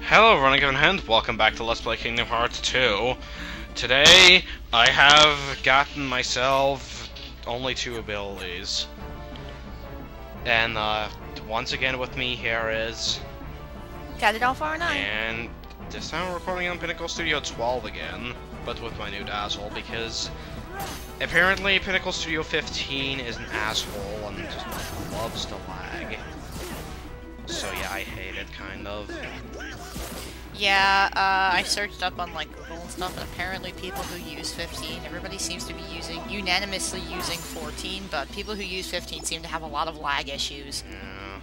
Hello everyone, and welcome back to Let's Play Kingdom Hearts 2. Today, I have gotten myself only 2 abilities. And, once again with me here is... Got it all for a 9. And this time we're recording on Pinnacle Studio 12 again, but with my new Dazzle, because apparently Pinnacle Studio 15 is an asshole and just loves to lag. So yeah, I hate it, kind of. Yeah, I searched up on like Google and stuff, and apparently people who use 15, everybody seems to be unanimously using 14, but people who use 15 seem to have a lot of lag issues. Yeah.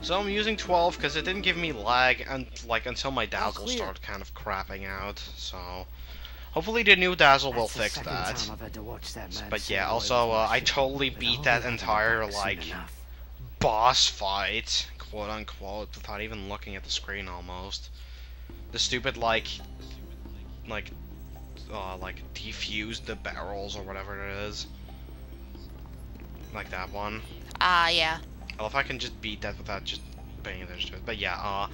So I'm using 12 because it didn't give me lag until my Dazzle started kind of crapping out. So hopefully the new Dazzle will fix that. But yeah, also I totally beat that entire boss fight, quote unquote, without even looking at the screen almost. The stupid defuse the barrels or whatever it is. Like that one. Yeah. Well, if I can just beat that without just paying attention to it. But yeah,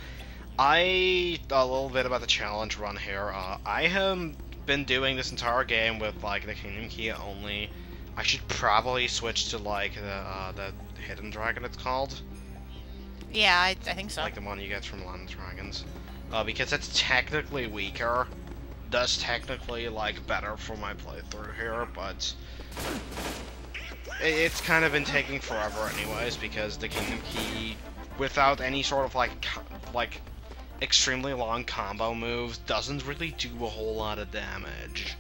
a little bit about the challenge run here. I have been doing this entire game with the Kingdom Key only. I should probably switch to the Hidden Dragon it's called. Yeah, I think so. Like the one you get from Land of Dragons. Because it's technically weaker. Does technically better for my playthrough here, but it's kind of been taking forever anyways, because the Kingdom Key, without any sort of extremely long combo moves, doesn't really do a whole lot of damage.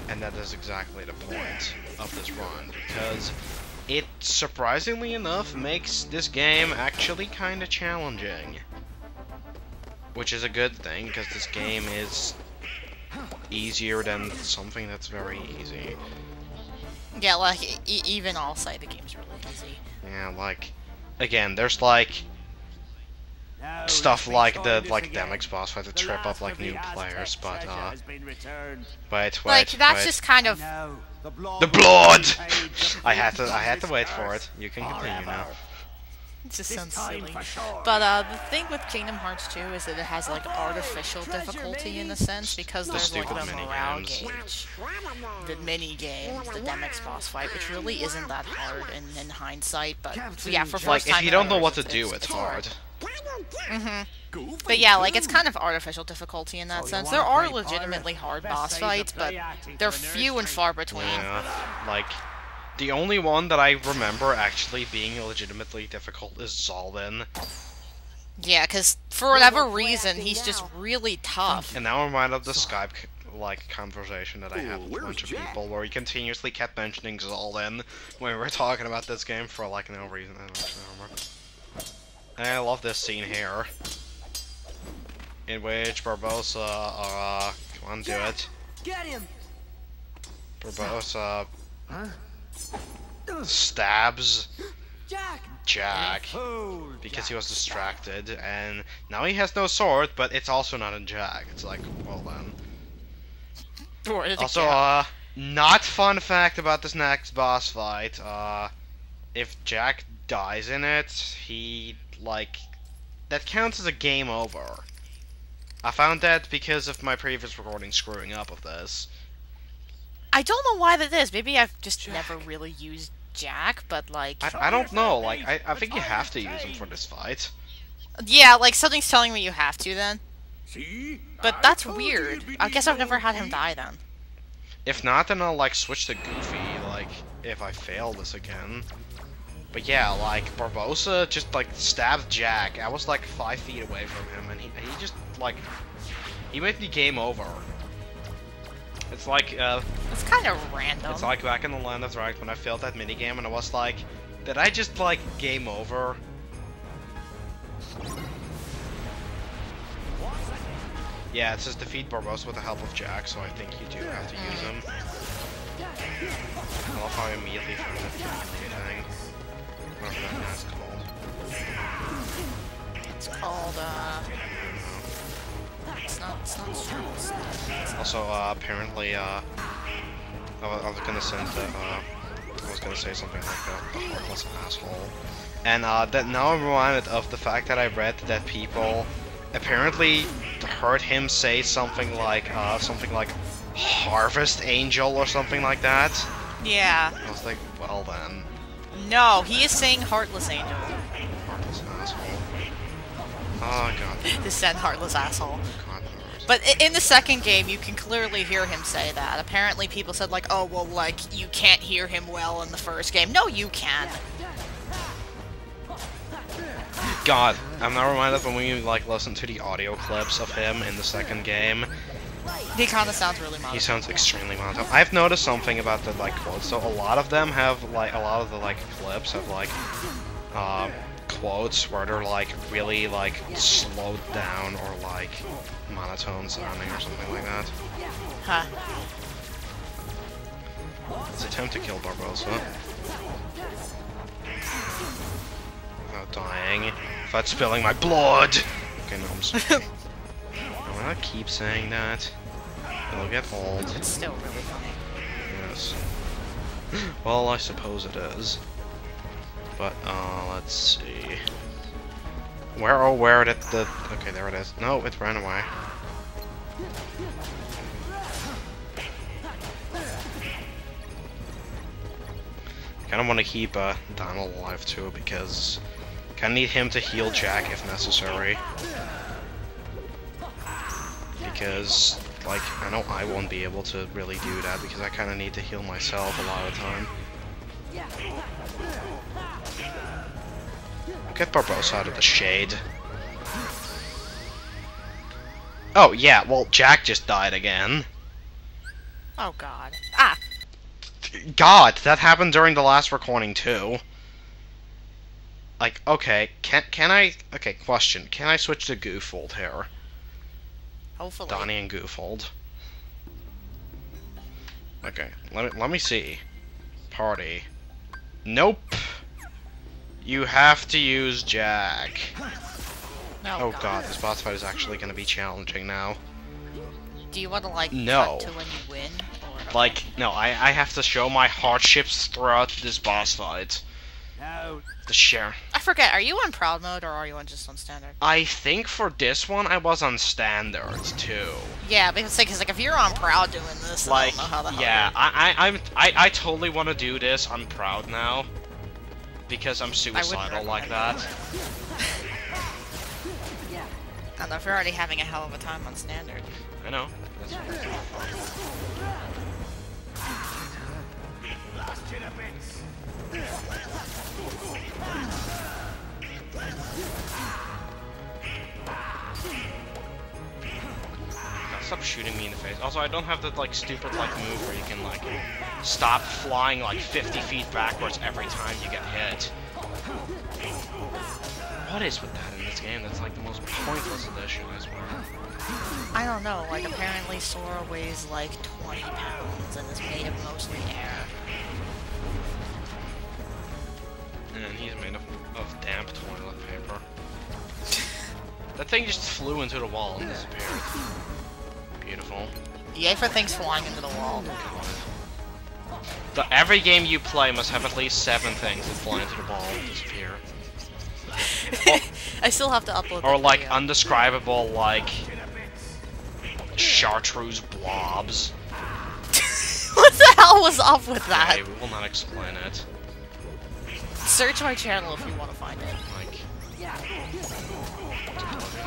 And that is exactly the point of this run, because it, surprisingly enough, makes this game actually kind of challenging. Which is a good thing, because this game is easier than something that's very easy. Yeah, even I'll say the game's really easy. Yeah, again, there's stuff like the Demix boss fight to trip up new players, but wait, that's just kind of the Blohd. I had to wait for it. You can continue now. It just sounds silly. But the thing with Kingdom Hearts 2 is that it has artificial difficulty in a sense, because there's the morale gauge, the mini games, the Demix boss fight, which really isn't that hard in hindsight. But yeah, for first time if you don't know what to do, it's hard. But yeah, it's kind of artificial difficulty in that sense. There are legitimately hard boss fights, but they're few and far between. Yeah, the only one that I remember actually being legitimately difficult is Zaldin. Yeah, because for whatever reason, he's just really tough. And now I'm reminded of the Skype conversation that I had with a bunch of people, where we continuously kept mentioning Zaldin when we were talking about this game for no reason. I don't remember. And I love this scene here, in which Barbossa, come on, do it. Get him. Barbossa stabs Jack because he was distracted, and now he has no sword, but it's also not in Jack. It's well then. Also, not fun fact about this next boss fight, if Jack dies in it, he, that counts as a game over. I found that because of my previous recording screwing up of this. I don't know why that is. Maybe I've just never really used Jack, but I don't know. I think you have to use him for this fight. Yeah, something's telling me you have to then. But that's weird. I guess I've never had him die then. If not, then I'll switch to Goofy. If I fail this again. But yeah, Barbossa just stabbed Jack. I was 5 feet away from him, and he just he made me game over. It's it's kind of random. It's back in the Land of Dragons when I failed that minigame, and I was did I just game over? Yeah, it says defeat Barbossa with the help of Jack, so I think you do have to use him. I love how I immediately found that thing. Whatever that mask called. It's called, It's not strong. Also, apparently, I was gonna say something like the heartless asshole. And, that now I'm reminded of the fact that I read that people apparently heard him say something like Harvest Angel or something like that. Yeah. I was like, well then. No, he is saying Heartless Angel. Heartless asshole. Oh god. Descend Heartless Asshole. God. But in the second game, you can clearly hear him say that. Apparently people said like, oh, well, like, you can't hear him well in the first game. No, you can. God, I'm now reminded when we like listen to the audio clips of him in the second game. He kind of sounds really monotone. He sounds extremely monotone. I've noticed something about the like quotes. So a lot of them have like a lot of the like clips have like quotes where they're like really like slowed down or like monotone sounding or something like that. Huh. Let's attempt to kill Barbosa without dying, without spilling my blood. Okay, no, I'm sorry. I'm gonna keep saying that. It'll get old. It's still really funny. Yes. Well, I suppose it is. But, let's see. Where did the... Okay, there it is. No, it ran away. Kinda wanna keep, Donald alive too, because... Kinda need him to heal Jack if necessary. Because, like, I know I won't be able to really do that, because I kinda need to heal myself a lot of the time. Get Barbosa out of the shade. Oh, yeah, well, Jack just died again. Oh, God. Ah! God, that happened during the last recording, too. Like, okay, can I... Okay, question. Can I switch to Goofold here? Hopefully. Donnie and Goofold. Okay, let me see. Party. Nope. You have to use Jack. No, Oh god, this boss fight is actually going to be challenging now. Do you want to, like, No. cut to when you win? Or... Like, no, I have to show my hardships throughout this boss fight. No. The share. I forget, are you on proud mode or are you on just on standard? I think for this one I was on standard too. Yeah, because like if you're on proud doing this, then Like, I don't know how the hell yeah, I totally want to do this on proud now. Because I'm suicidal like that. I don't know if you're already having a hell of a time on standard. I know. That's Stop shooting me in the face. Also, I don't have that like stupid like move where you can like stop flying like 50 feet backwards every time you get hit. What is with that in this game? That's like the most pointless addition, I swear. I don't know, like apparently Sora weighs like 20 pounds and is made of mostly air. And he's made of damp toilet paper. That thing just flew into the wall and disappeared. Beautiful. Yay for things flying into the wall. Every game you play must have at least 7 things that fly into the wall and disappear. I still have to upload Or that like video. undescribable like chartreuse blobs. What the hell was up with that? Okay, we will not explain it. Search my channel if you want to find it. Like,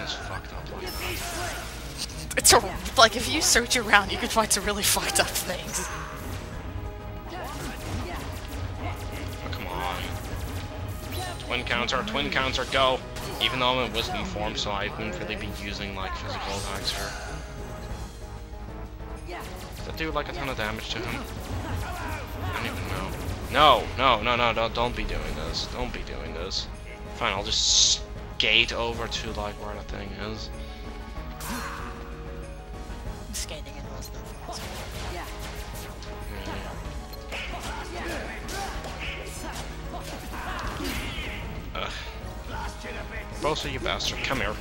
it's fucked up like that. It's like if you search around, you can find some really fucked up things. Oh, come on. Twin counter, go! Even though I'm in wisdom form, so I wouldn't really be using like physical attacks here. Does that do like a ton of damage to him? I don't even know. No, don't be doing this. Don't be doing this. Fine, I'll just skate over to like where the thing is. Skating in wisdom forms. Ugh. Bosa, you bastard. Come here.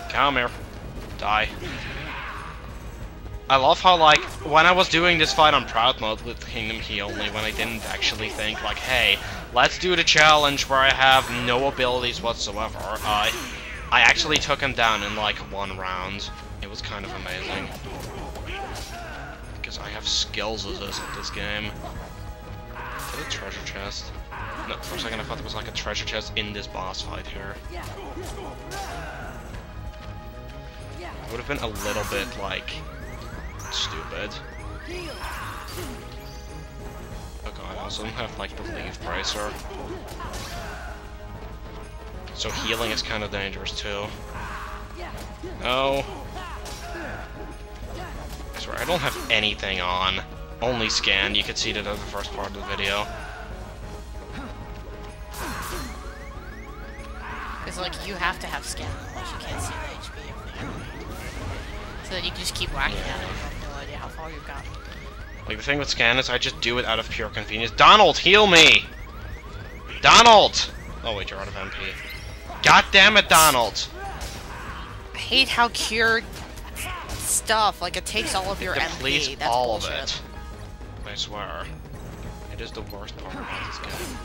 Come here. Die. I love how, like, when I was doing this fight on Proud Mode with Kingdom Key only, when I didn't actually think, like, hey, let's do the challenge where I have no abilities whatsoever, I actually took him down in like 1 round. It was kind of amazing. Because I have skills as this at this game. Is it a treasure chest? No, for a second I thought there was like a treasure chest in this boss fight here. It would have been a little bit, like, stupid. Oh god, I also have, like, the leaf bracer. So healing is kind of dangerous, too. No. I swear, I don't have anything on. Only scan. You could see that at the first part of the video. It's like, you have to have scan, otherwise you can't see the HP. So that you can just keep whacking at it. You have no idea how far you've gotten. Like, the thing with scan is I just do it out of pure convenience. Donald, heal me! Donald! Oh wait, you're out of MP. God damn it, Donald! I hate how cured stuff, like, it takes all of your MP. That's all bullshit. of it. I swear. It is the worst part about this game.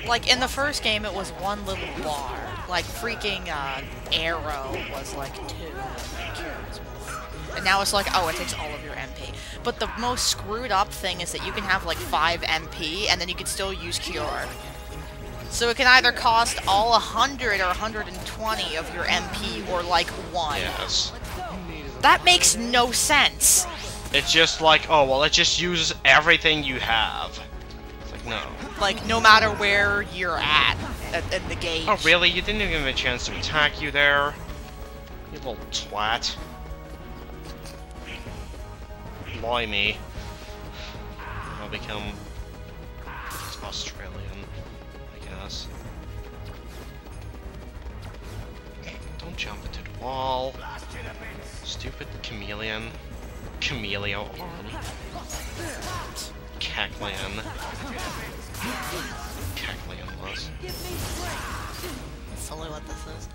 Like, in the first game, it was 1 little bar. Like, freaking, arrow was, like, 2. And now it's like, oh, it takes all of your MP. But the most screwed up thing is that you can have, like, 5 MP, and then you can still use Cure. So it can either cost all 100 or 120 of your MP, or, like, 1. Yes. That makes no sense. It's just like, oh, well, it just uses everything you have. It's like, no. Like, no matter where you're at in the gauge. Oh, really? You didn't even give me a chance to attack you there? You little twat. Blimey. I'll become Australian, I guess. Don't jump into the wall. Stupid chameleon. Camellia arm. Cacklian. Cacklian was. That's totally what this is.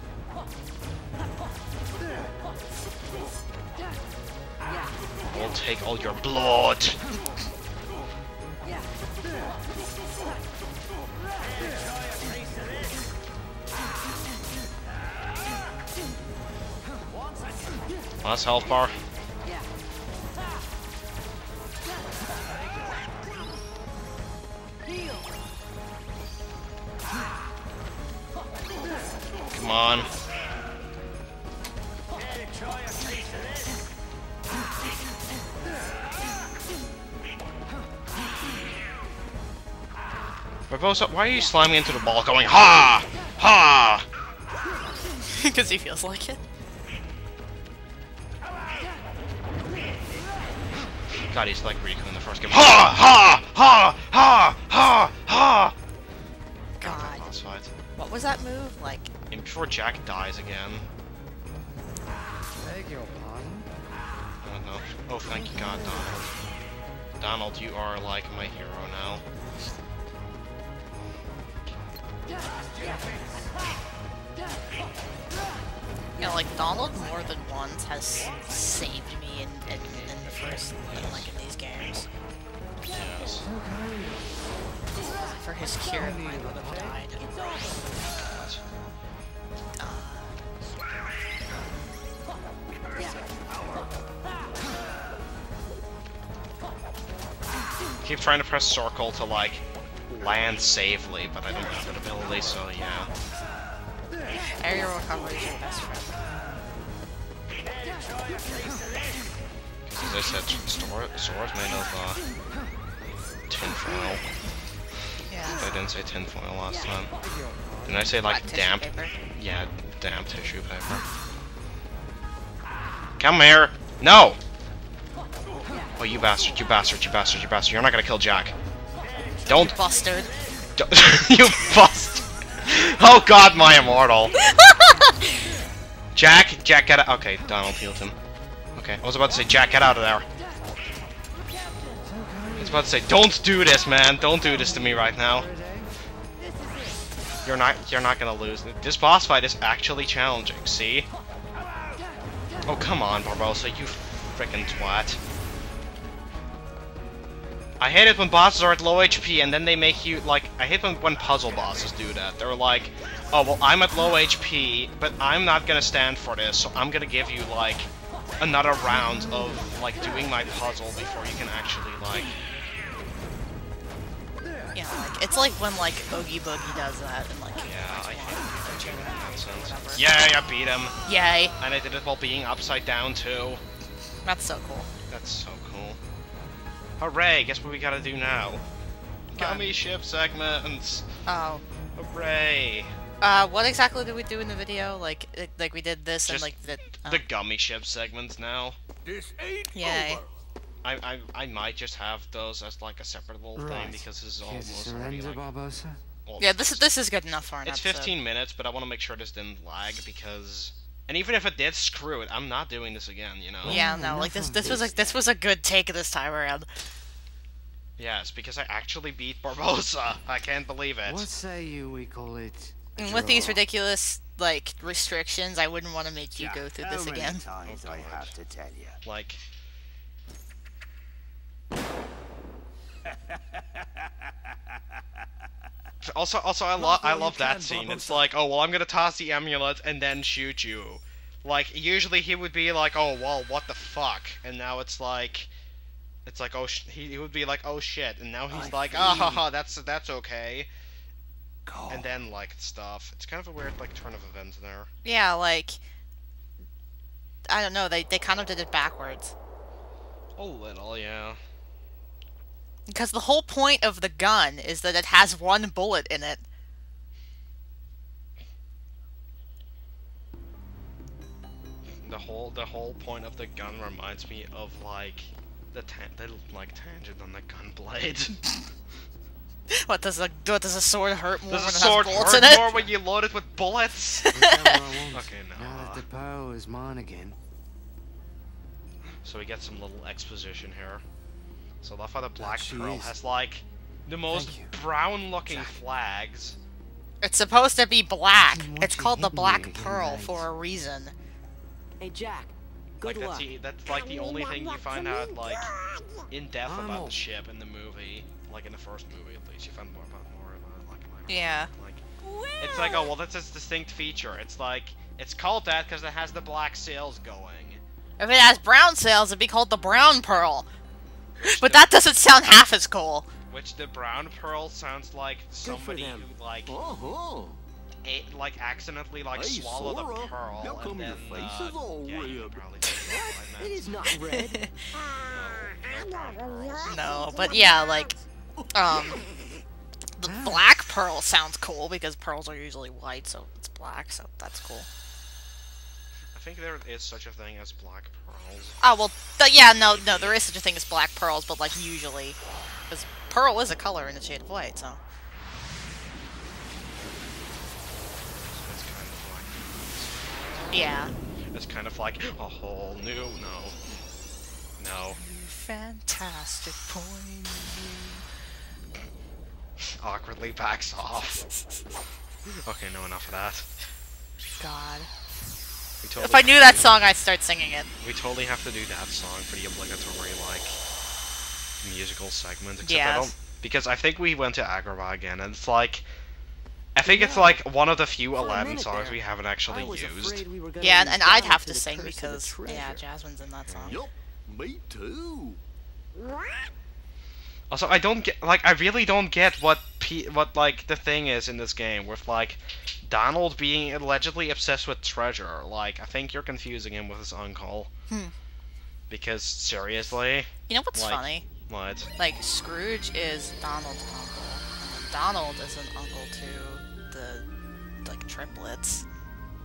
We'll take all your blood. Last health bar. Come on. Barbosa, why are you slamming into the ball going, ha! Ha! Because he feels like it. God, he's like Riku in the first game. Ha! Ha! Ha! Ha! Ha! Ha! God. Boss fight. What was that move? Like... And before Jack dies again. Beg your pardon? I don't know. Oh, thank you God, Donald. Donald, you are like my hero now. Yeah, like, Donald more than once has saved me in the first, like, in these games. Yes. For his cure, I would have died. Keep trying to press circle to, like, land safely, but I don't have that ability, so yeah. Area recovery is your best friend. As I said, swords made of tinfoil. Yeah. I didn't say tinfoil last time. Didn't I say like damp? Paper? Yeah, damp tissue paper. Come here! No! Oh, you bastard! You bastard! You bastard! You bastard! You're not gonna kill Jack. Don't. You bastard. You bust! Oh God, my immortal! Jack, get out. Okay, Donald healed him. Okay, I was about to say, Jack, get out of there. I was about to say, don't do this, man. Don't do this to me right now. You're not gonna lose. This boss fight is actually challenging. See? Oh come on, Barbosa, you frickin' twat. I hate it when bosses are at low HP and then they make you, like, I hate when puzzle bosses do that. They're like, oh, well, I'm at low HP, but I'm not gonna stand for this, so I'm gonna give you, like, another round of, like, doing my puzzle before you can actually, like... Yeah, like, it's like when, like, Oogie Boogie does that, and, like... Yeah, I hate it in that sense. Yay, I beat him! Yay! And I did it while being upside down, too. That's so cool. That's so cool. Hooray, guess what we gotta do now? Gummy ship segments! Oh. Hooray! What exactly did we do in the video? Like we did this just and, like, the gummy ship segments now. This ain't Yay. over. I might just have those as like a separate little thing because this is almost already like, well, yeah, this is good enough for an it's episode. 15 minutes, but I want to make sure this didn't lag because, and even if it did, screw it. I'm not doing this again. You know. Yeah, no, like this was a good take this time around. Yes, because I actually beat Barbosa. I can't believe it. What say you we call it? And with these ridiculous like restrictions, I wouldn't want to make you go through this again. Times I have to tell you. Like. Also, I love that scene. It's like, oh well, I'm gonna toss the amulet and then shoot you. Like usually he would be like, oh well, what the fuck, and now it's like, oh he would be like, oh shit, and now he's like, ah haha, that's okay. And then like stuff. It's kind of a weird like turn of events there. Yeah, like I don't know. They kind of did it backwards. A little, yeah. Because the whole point of the gun is that it has one bullet in it. The whole point of the gun reminds me of like the tangent on the gun blade. What does a sword hurt more Does when a it sword has bullets hurt in it? more when you load it with bullets? Okay, no. Now that the power is mine again. So we get some little exposition here. So that's why the Black she Pearl is. has like the most Thank you. brown-looking Jack. flags. It's supposed to be black. Imagine It's called the what you Black hid me Pearl again, for a reason. Hey, Jack. Like Good luck. that's like the only thing you find out like in depth I'm about all- the ship in the movie, like in the first movie at least. You find more about like Yeah. like it's like, oh well, that's its distinct feature. It's like it's called that because it has the black sails going. If it has brown sails, it'd be called the Brown Pearl. But that doesn't sound half as cool. Which the Brown Pearl sounds like somebody them. who like Uh-huh. like accidentally like Hey, swallowed a Sora, pearl how and come then your face is all yeah, you red? probably did what I It meant. is not red. No brown pearls. No, but yeah, like, the Black Pearl sounds cool because pearls are usually white, so it's black, so that's cool. I think there is such a thing as black pearls. Oh, well, yeah, no, there is such a thing as black pearls, but, like, usually, because pearl is a color in the shade of white, so. It's kind of like Yeah. it's kind of like a whole new no Fantastic point. awkwardly backs off. Okay, no, enough of that. God. We totally If I knew that song, I'd start singing it. we totally have to do that song for the obligatory like musical segment. Except Yes. I don't, because I think we went to Agrabah again, and it's like I think it's like one of the few For a Aladdin minute songs there, we haven't I actually was used. afraid we were gonna Yeah, lose and I'd down have to to the sing curse of the because, yeah, treasure. Jasmine's in that song. Yup, me too. Also, I don't get like I really don't get what like the thing is in this game with like Donald being allegedly obsessed with treasure. Like I think you're confusing him with his uncle. Because seriously, You know what's Like- funny? what? Like, Scrooge is Donald's uncle, and then Donald is an uncle to the, like, triplets.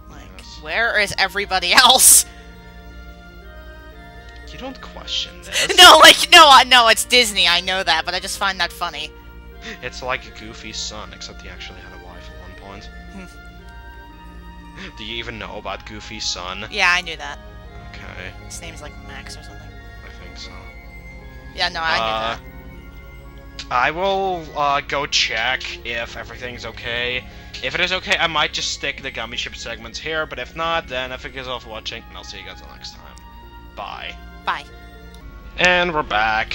Like, Yes. where is everybody else? You don't question this. No, like, no, it's Disney, I know that, but I just find that funny. It's like Goofy's son, except he actually had a wife at one point. Do you even know about Goofy's son? Yeah, I knew that. Okay, His name's like Max or something. I think so. Yeah, no, I knew that. I will go check if everything's okay. If it is okay, I might just stick the Gummy Ship segments here, but if not, then I thank you all for watching, and I'll see you guys next time. Bye. Bye. And we're back,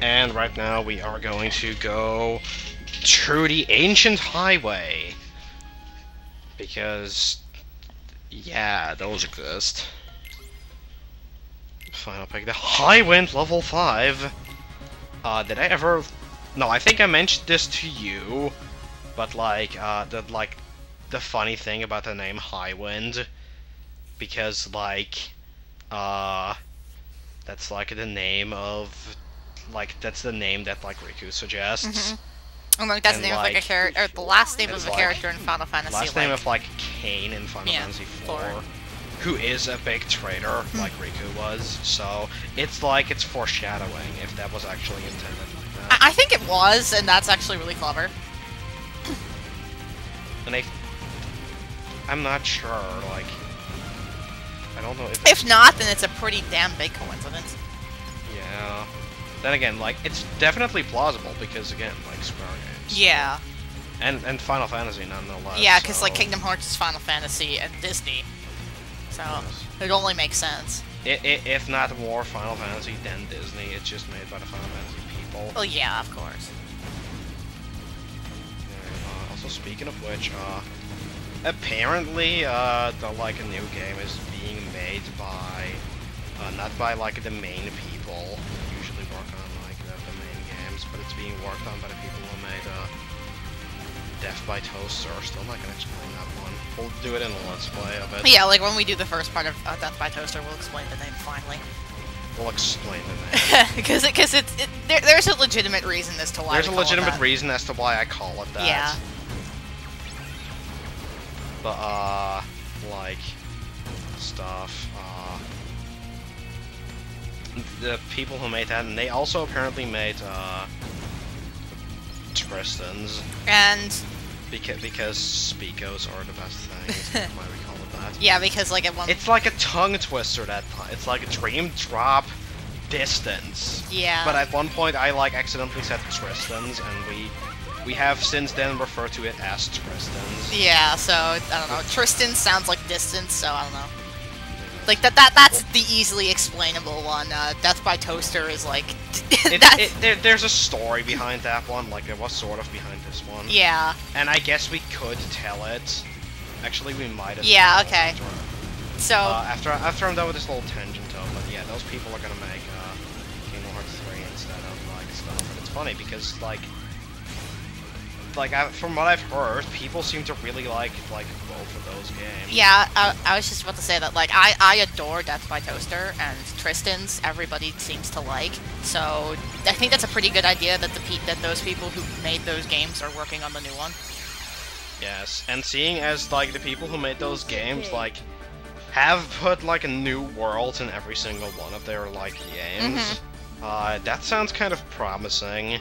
and right now we are going to go through the Ancient Highway. Because, yeah, those exist. Final pick, the High Wind level 5. Did I ever... No, I think I mentioned this to you, but like, the funny thing about the name High Wind, because like, that's like the name of, like, that's the name that like Riku suggests. And like that's And, the name of like a like, character, or the last name it's of a like- character in Final Fantasy. Last name of like Kane in Final Yeah, Fantasy IV, four. who is a big traitor like Riku was. So it's like it's foreshadowing if that was actually intended like that. I think it was, and that's actually really clever. And I'm not sure. Like, I don't know If not, then it's a pretty damn big coincidence. Yeah. Then again, like, it's definitely plausible because, again, like, Square games. Yeah. And Final Fantasy, nonetheless. Yeah, because so... like Kingdom Hearts is Final Fantasy and Disney, so Yes. it only makes sense. If not more Final Fantasy than Disney, it's just made by the Final Fantasy people. Well, yeah, of course. Also, speaking of which, apparently, the, like, a new game is being made by, not by, like, the main people who usually work on, like, the main games, but it's being worked on by the people who made, Death by Toaster. Still not gonna explain that one. We'll do it in a Let's Play of it. Yeah, like when we do the first part of Death by Toaster, we'll explain the name finally. We'll explain the name. Because there's a legitimate reason as to why. There's a we call it legitimate that. reason as to why I call it that. Yeah. But, like, stuff, the people who made that, and they also apparently made, Tristan's. And Because Speakos are the best things, that's why we call it that. yeah, because like at one. It's like a tongue twister it's like a dream drop distance. Yeah. But at one point I like accidentally said Tristan's, and we have since then referred to it as Tristan's. Yeah, so I don't know. Tristan sounds like distance, so I don't know. Like that's the easily explainable one. Death by Toaster is like There's a story behind that one, like there was sort of behind this one. yeah. And I guess we could tell it. Actually, we might have. Yeah, okay. So After I'm done with this little tangent, but yeah, those people are gonna make Kingdom Hearts 3 instead of like stuff. And it's funny because like from what I've heard, people seem to really like both of those games. yeah, I was just about to say that like I adore Death by Toaster, and Tristan's everybody seems to like. So I think that's a pretty good idea that that those people who made those games are working on the new one. Yes, and seeing as like the people who made those games like have put like a new world in every single one of their like games, that sounds kind of promising.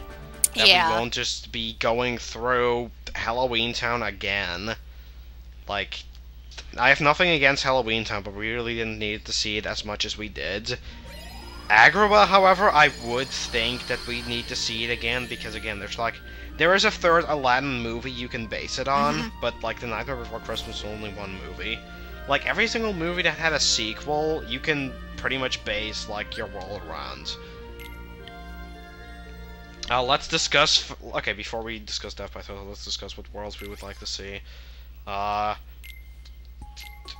That Yeah. we won't just be going through Halloween Town again. Like, I have nothing against Halloween Town, but we really didn't need to see it as much as we did. Agrabah, however, I would think that we need to see it again, because again, there is a third Aladdin movie you can base it on, but like The Nightmare Before Christmas is only one movie. Like, every single movie that had a sequel, you can pretty much base, like, your world around. Let's discuss... Okay, before we discuss Death by Total, let's discuss what worlds we would like to see.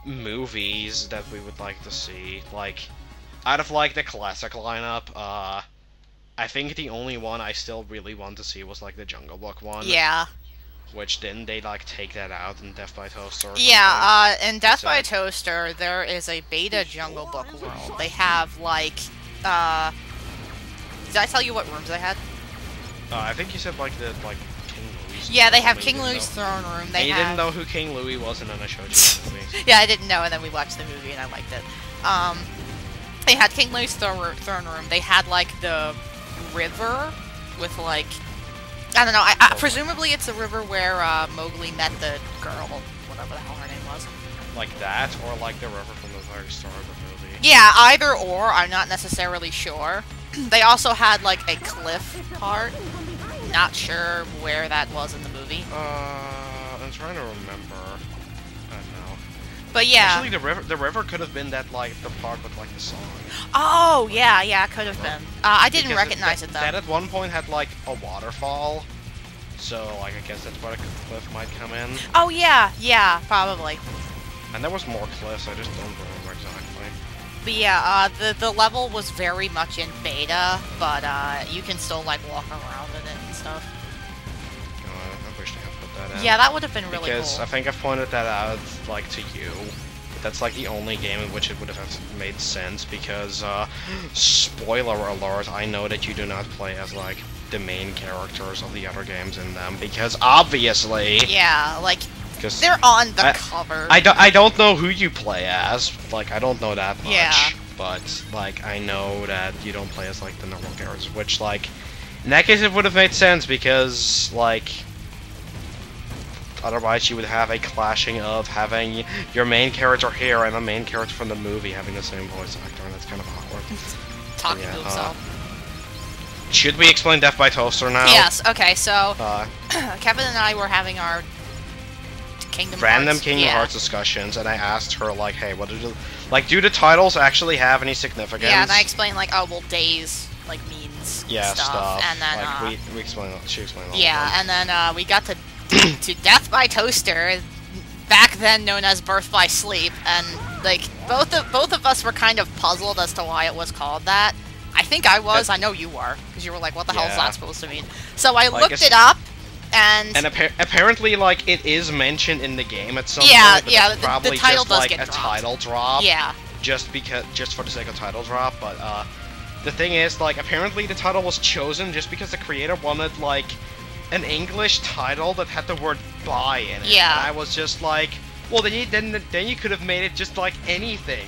Movies that we would like to see. Like, out of, like, the classic lineup, I think the only one I still really want to see was, like, the Jungle Book one. Yeah. Which, didn't they, like, take that out in Death by Toaster or Yeah, in Death by So- Toaster, there is a beta Jungle Book world. They have, like, did I tell you what rooms they had? I think you said, like, King Louis. Yeah, they have You King didn't Louis' know- throne room. And They you have... didn't know who King Louis was, and then I showed you the movie. Yeah, I didn't know, and then we watched the movie, and I liked it. They had King Louis' throne room. They had, like, the river with, like... I don't know, presumably it's the river where, Mowgli met the girl, whatever the hell her name was. Like that, or like the river from the very start of the movie. Yeah, either or, I'm not necessarily sure. They also had, like, a cliff part. Not sure where that was in the movie. I'm trying to remember. I don't know. But yeah. Actually, the river could have been that, like, the part with, like, the song. Oh, yeah, could have been. I didn't Because recognize it, though. That at one point had, like, a waterfall. So, like, I guess that's where a cliff might come in. Oh yeah, yeah, probably. And there was more cliffs, I just don't remember exactly. But yeah, the level was very much in beta, but you can still like walk around in it and stuff. I wish they had put that in. Yeah, that would have been really Because cool. I think I've pointed that out, like, to you. That's like the only game in which it would have made sense, because, spoiler alert, I know that you do not play as, like, the main characters of the other games in them, because obviously... Yeah, like, they're on the cover. I don't know who you play as, like, I don't know that much. Yeah. But, like, I know that you don't play as, like, the normal characters, which, like, in that case it would have made sense, because, like... Otherwise, you would have a clashing of having your main character here and the main character from the movie having the same voice actor, and that's kind of awkward. Talking to himself. Should we explain Death by Toaster now? Yes, okay, so... Kevin and I were having our Random Hearts. Kingdom Hearts discussions, and I asked her, like, hey, what did do the titles actually have any significance? Yeah, and I explained, like, oh, well, days, like, means stuff. And then, like, we explained, she explained all yeah, of them. and then, we got to Death by Toaster, back then known as Birth by Sleep, and, like, both of us were kind of puzzled as to why it was called that. I think I was, I know you were, because you were like, what the hell is that supposed to mean? So I looked it up, and apparently, like, it is mentioned in the game at some point, but yeah, probably the title just, does like, get a dropped. title drop. Yeah. Just for the sake of title drop, but, the thing is, like, apparently the title was chosen just because the creator wanted, like, an English title that had the word "by" in it. Yeah. And I was just like, well, then you could have made it just like anything.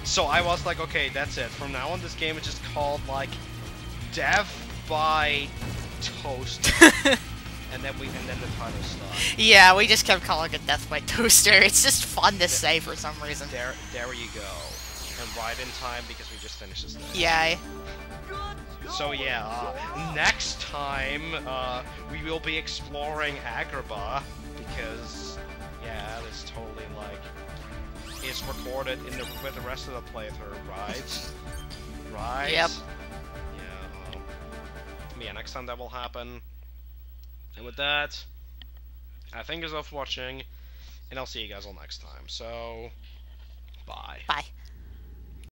So I was like, okay, that's it. From now on, this game is just called like Death by Toast. and then the title stopped. Yeah, we just kept calling it Death by Toaster. It's just fun to say for some reason. There you go. And right in time because we just finished this thing. Yeah. So yeah, next time, we will be exploring Agrabah, because, yeah, this totally, like, is recorded with the rest of the playthrough, right? Right? Yep. Yeah, next time that will happen. And with that, I thank you all for watching, and I'll see you guys all next time, so, bye. Bye.